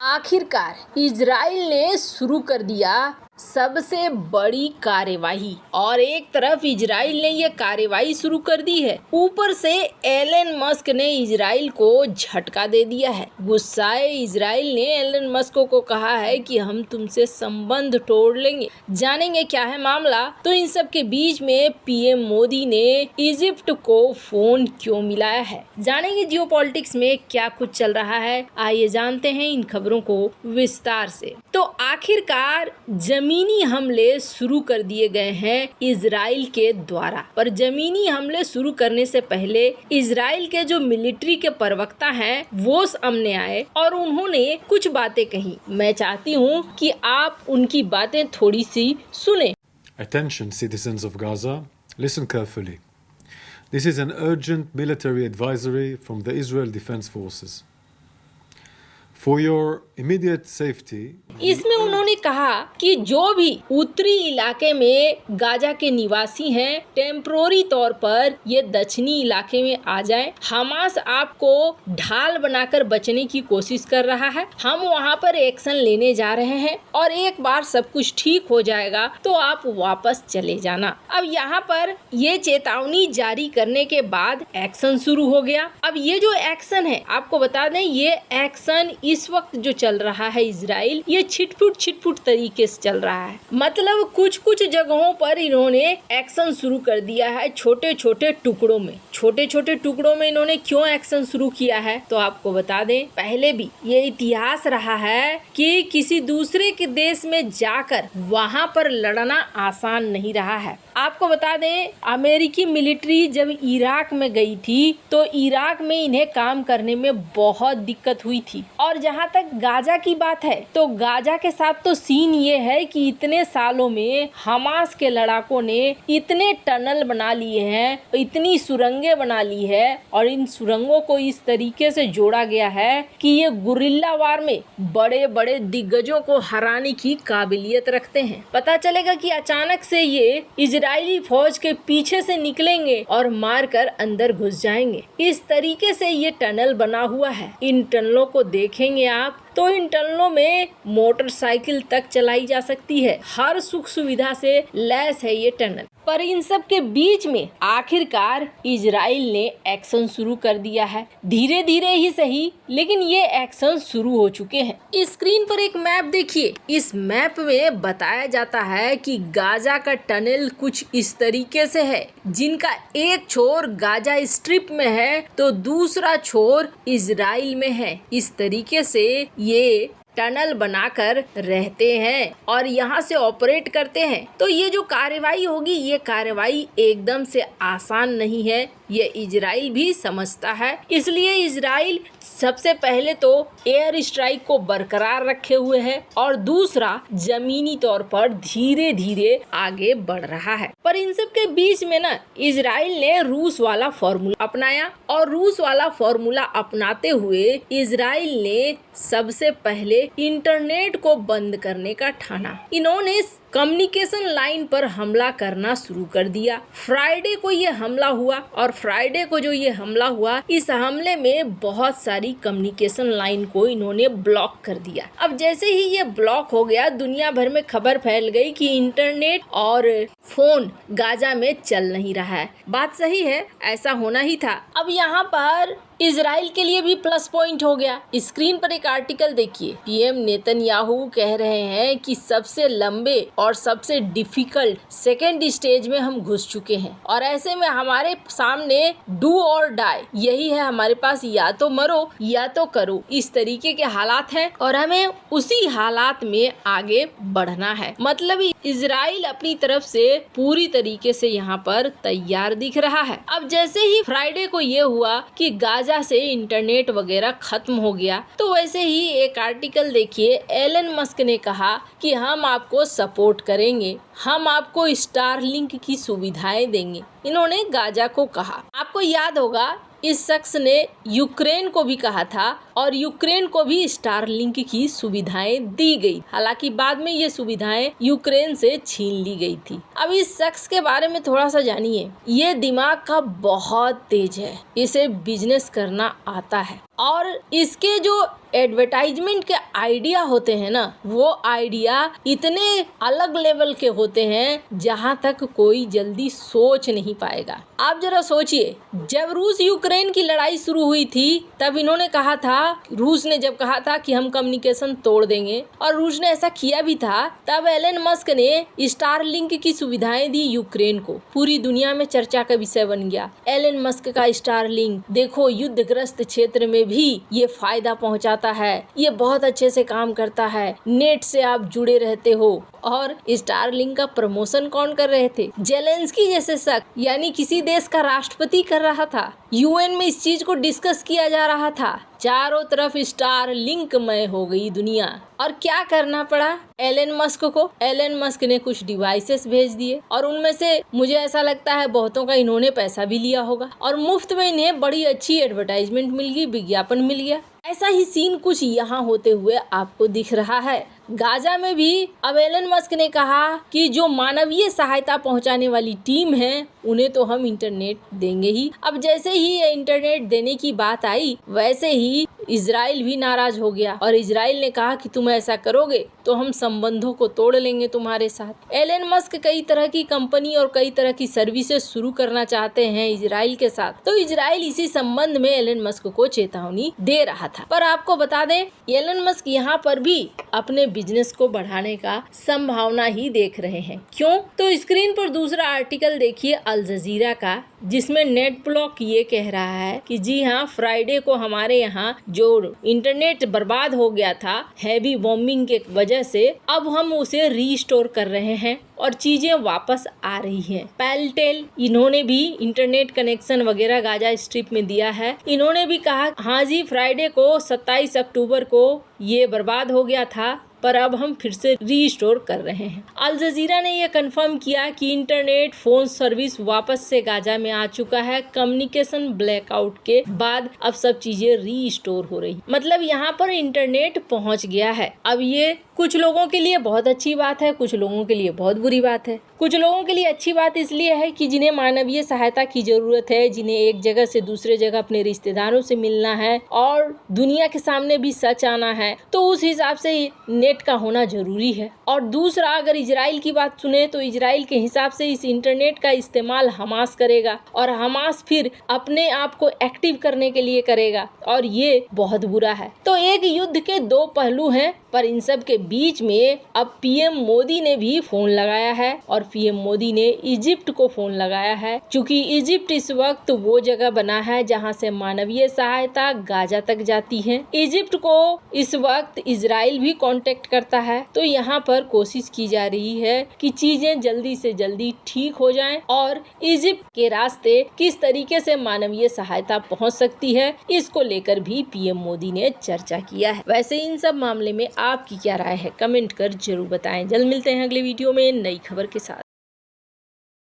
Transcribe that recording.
आखिरकार इजराइल ने शुरू कर दिया सबसे बड़ी कार्यवाही। और एक तरफ इजराइल ने ये कार्यवाही शुरू कर दी है, ऊपर से एलन मस्क ने इजराइल को झटका दे दिया है। गुस्साए इजराइल ने एलन मस्क को कहा है कि हम तुमसे संबंध तोड़ लेंगे। जानेंगे क्या है मामला। तो इन सब के बीच में पीएम मोदी ने इजिप्ट को फोन क्यों मिलाया है, जानेंगे जियोपॉलिटिक्स में क्या कुछ चल रहा है। आइए जानते हैं इन खबरों को विस्तार से। तो आखिरकार जमीनी हमले शुरू कर दिए गए हैं इजराइल के द्वारा। पर जमीनी हमले शुरू करने से पहले इजराइल के जो मिलिट्री के प्रवक्ता हैं वो सामने आए और उन्होंने कुछ बातें कही। मैं चाहती हूँ कि आप उनकी बातें थोड़ी सी सुने। Attention, citizens of Gaza, listen carefully. This is an urgent military advisory from the Israel Defense Forces. For your immediate safety, इसमें उन्होंने कहा कि जो भी उत्तरी इलाके में गाजा के निवासी हैं टेम्पोररी तौर पर ये दक्षिणी इलाके में आ जाएं। हमास आपको ढाल बनाकर बचने की कोशिश कर रहा है। हम वहां पर एक्शन लेने जा रहे हैं और एक बार सब कुछ ठीक हो जाएगा तो आप वापस चले जाना। अब यहाँ पर ये चेतावनी जारी करने के बाद एक्शन शुरू हो गया। अब ये जो एक्शन है आपको बता दें, ये एक्शन इस वक्त जो चल रहा है इजराइल, ये छिटपुट तरीके से चल रहा है। मतलब कुछ कुछ जगहों पर इन्होंने एक्शन शुरू कर दिया है छोटे छोटे टुकड़ों में। छोटे छोटे टुकड़ों में इन्होंने क्यों एक्शन शुरू किया है तो आपको बता दें, पहले भी ये इतिहास रहा है कि किसी दूसरे के देश में जाकर वहां पर लड़ना आसान नहीं रहा है। आपको बता दें, अमेरिकी मिलिट्री जब इराक में गई थी तो इराक में इन्हें काम करने में बहुत दिक्कत हुई थी। और जहां तक गाजा की बात है तो गाजा के साथ तो सीन ये है कि इतने सालों में हमास के लड़ाकों ने इतने टनल बना लिए हैं, इतनी सुरंगें बना ली है और इन सुरंगों को इस तरीके से जोड़ा गया है कि ये गुरिल्ला वार में बड़े बड़े दिग्गजों को हराने की काबिलियत रखते हैं। पता चलेगा कि अचानक से ये इजरायली फौज के पीछे से निकलेंगे और मारकर अंदर घुस जाएंगे। इस तरीके से ये टनल बना हुआ है। इन टनलों को देखेंगे आप तो इन टनलों में मोटरसाइकिल तक चलाई जा सकती है। हर सुख सुविधा से लैस है ये टनल। पर इन सब के बीच में आखिरकार इजराइल ने एक्शन शुरू कर दिया है। धीरे धीरे ही सही, लेकिन ये एक्शन शुरू हो चुके हैं। स्क्रीन पर एक मैप देखिए। इस मैप में बताया जाता है कि गाजा का टनल कुछ इस तरीके से है, जिनका एक छोर गाजा स्ट्रिप में है तो दूसरा छोर इजराइल में है। इस तरीके से ये टनल बनाकर रहते हैं और यहाँ से ऑपरेट करते हैं। तो ये जो कार्रवाई होगी, ये कार्रवाई एकदम से आसान नहीं है, ये इजराइल भी समझता है। इसलिए इजराइल सबसे पहले तो एयर स्ट्राइक को बरकरार रखे हुए है और दूसरा जमीनी तौर पर धीरे धीरे आगे बढ़ रहा है। पर इन सब के बीच में ना इजराइल ने रूस वाला फॉर्मूला अपनाया और रूस वाला फॉर्मूला अपनाते हुए इजराइल ने सबसे पहले इंटरनेट को बंद करने का ठाना। इन्होंने कम्युनिकेशन लाइन पर हमला करना शुरू कर दिया। फ्राइडे को ये हमला हुआ और फ्राइडे को जो ये हमला हुआ, इस हमले में बहुत सारी कम्युनिकेशन लाइन को इन्होंने ब्लॉक कर दिया। अब जैसे ही ये ब्लॉक हो गया, दुनिया भर में खबर फैल गई कि इंटरनेट और फोन गाजा में चल नहीं रहा है। बात सही है, ऐसा होना ही था। अब यहाँ पर इजराइल के लिए भी प्लस पॉइंट हो गया। स्क्रीन पर एक आर्टिकल देखिए। पीएम नेतन्याहू कह रहे हैं कि सबसे लंबे और सबसे डिफिकल्ट सेकेंड स्टेज में हम घुस चुके हैं और ऐसे में हमारे सामने डू और डाई, यही है हमारे पास, या तो मरो या तो करो। इस तरीके के हालात हैं और हमें उसी हालात में आगे बढ़ना है। मतलब इजराइल अपनी तरफ से पूरी तरीके से यहाँ पर तैयार दिख रहा है। अब जैसे ही फ्राइडे को ये हुआ कि गाजा से इंटरनेट वगैरह खत्म हो गया, तो वैसे ही एक आर्टिकल देखिए। एलन मस्क ने कहा कि हम आपको सपोर्ट करेंगे, हम आपको स्टारलिंक की सुविधाएं देंगे। इन्होंने गाजा को कहा। आपको याद होगा इस शख्स ने यूक्रेन को भी कहा था और यूक्रेन को भी स्टारलिंक की सुविधाएं दी गई। हालांकि बाद में ये सुविधाएं यूक्रेन से छीन ली गई थी। अब इस शख्स के बारे में थोड़ा सा जानिए। ये दिमाग का बहुत तेज है, इसे बिजनेस करना आता है और इसके जो एडवर्टाइजमेंट के आइडिया होते हैं ना, वो आइडिया इतने अलग लेवल के होते हैं जहां तक कोई जल्दी सोच नहीं पाएगा। आप जरा सोचिए, जब रूस यूक्रेन की लड़ाई शुरू हुई थी तब इन्होंने कहा था, रूस ने जब कहा था कि हम कम्युनिकेशन तोड़ देंगे और रूस ने ऐसा किया भी था, तब एलन मस्क ने स्टारलिंक की सुविधाएं दी यूक्रेन को। पूरी दुनिया में चर्चा का विषय बन गया एलन मस्क का स्टारलिंक। देखो, युद्धग्रस्त क्षेत्र में भी ये फायदा पहुंचाता है, ये बहुत अच्छे से काम करता है, नेट से आप जुड़े रहते हो। और स्टारलिंक का प्रमोशन कौन कर रहे थे? जेलेंस्की जैसे शख्स, यानी किसी देश का राष्ट्रपति कर रहा था। यूएन में इस चीज को डिस्कस किया जा रहा था। चारों तरफ स्टारलिंकमय हो गई दुनिया। और क्या करना पड़ा एलन मस्क को? एलन मस्क ने कुछ डिवाइसेस भेज दिए और उनमें से मुझे ऐसा लगता है बहुतों का इन्होंने पैसा भी लिया होगा और मुफ्त में इन्हें बड़ी अच्छी एडवर्टाइजमेंट मिल गई, विज्ञापन मिल गया। ऐसा ही सीन कुछ यहाँ होते हुए आपको दिख रहा है। गाजा में भी अब एलन मस्क ने कहा कि जो मानवीय सहायता पहुंचाने वाली टीम है उन्हें तो हम इंटरनेट देंगे ही। अब जैसे ही ये इंटरनेट देने की बात आई, वैसे ही इजराइल भी नाराज हो गया और इजराइल ने कहा कि तुम ऐसा करोगे तो हम संबंधों को तोड़ लेंगे तुम्हारे साथ। एलन मस्क कई तरह की कंपनी और कई तरह की सर्विसेज शुरू करना चाहते हैं इजराइल के साथ, तो इजराइल इसी संबंध में एलन मस्क को चेतावनी दे रहा था। पर आपको बता दें, एलन मस्क यहाँ पर भी अपने बिजनेस को बढ़ाने का संभावना ही देख रहे हैं। क्यों? तो स्क्रीन पर दूसरा आर्टिकल देखिए अल जजीरा का, जिसमें नेट ब्लॉक ये कह रहा है कि जी हाँ, फ्राइडे को हमारे यहाँ जो इंटरनेट बर्बाद हो गया था हैवी बॉम्बिंग के वजह से, अब हम उसे रीस्टोर कर रहे हैं और चीजें वापस आ रही हैं। पैलटेल, इन्होंने भी इंटरनेट कनेक्शन वगैरह गाजा स्ट्रिप में दिया है। इन्होंने भी कहा हाँ जी, फ्राइडे को 27 अक्टूबर को ये बर्बाद हो गया था पर अब हम फिर से रीस्टोर कर रहे हैं। अल जजीरा ने यह कंफर्म किया कि इंटरनेट फोन सर्विस वापस से गाजा में आ चुका है। कम्युनिकेशन ब्लैकआउट के बाद अब सब चीजें रीस्टोर हो रही, मतलब यहाँ पर इंटरनेट पहुँच गया है। अब ये कुछ लोगों के लिए बहुत अच्छी बात है, कुछ लोगों के लिए बहुत बुरी बात है। कुछ लोगों के लिए अच्छी बात इसलिए है कि जिन्हें मानवीय सहायता की जरूरत है, जिन्हें एक जगह से दूसरे जगह अपने रिश्तेदारों से मिलना है और दुनिया के सामने भी सच आना है, तो उस हिसाब से नेट का होना जरूरी है। और दूसरा, अगर इजराइल की बात सुने तो इजराइल के हिसाब से इस इंटरनेट का इस्तेमाल हमास करेगा और हमास फिर अपने आप को एक्टिव करने के लिए करेगा और ये बहुत बुरा है। तो एक युद्ध के दो पहलू हैं, पर इन सब के बीच में अब पीएम मोदी ने भी फोन लगाया है और पीएम मोदी ने इजिप्ट को फोन लगाया है, क्योंकि इजिप्ट इस वक्त वो जगह बना है जहां से मानवीय सहायता गाजा तक जाती है। इजिप्ट को इस वक्त इजराइल भी कांटेक्ट करता है, तो यहाँ पर कोशिश की जा रही है कि चीजें जल्दी से जल्दी ठीक हो जाएं और इजिप्ट के रास्ते किस तरीके से मानवीय सहायता पहुँच सकती है, इसको लेकर भी पीएम मोदी ने चर्चा किया है। वैसे इन सब मामले में आपकी क्या राय है, कमेंट कर जरूर बताएं। जल्द मिलते हैं अगले वीडियो में नई खबर के साथ।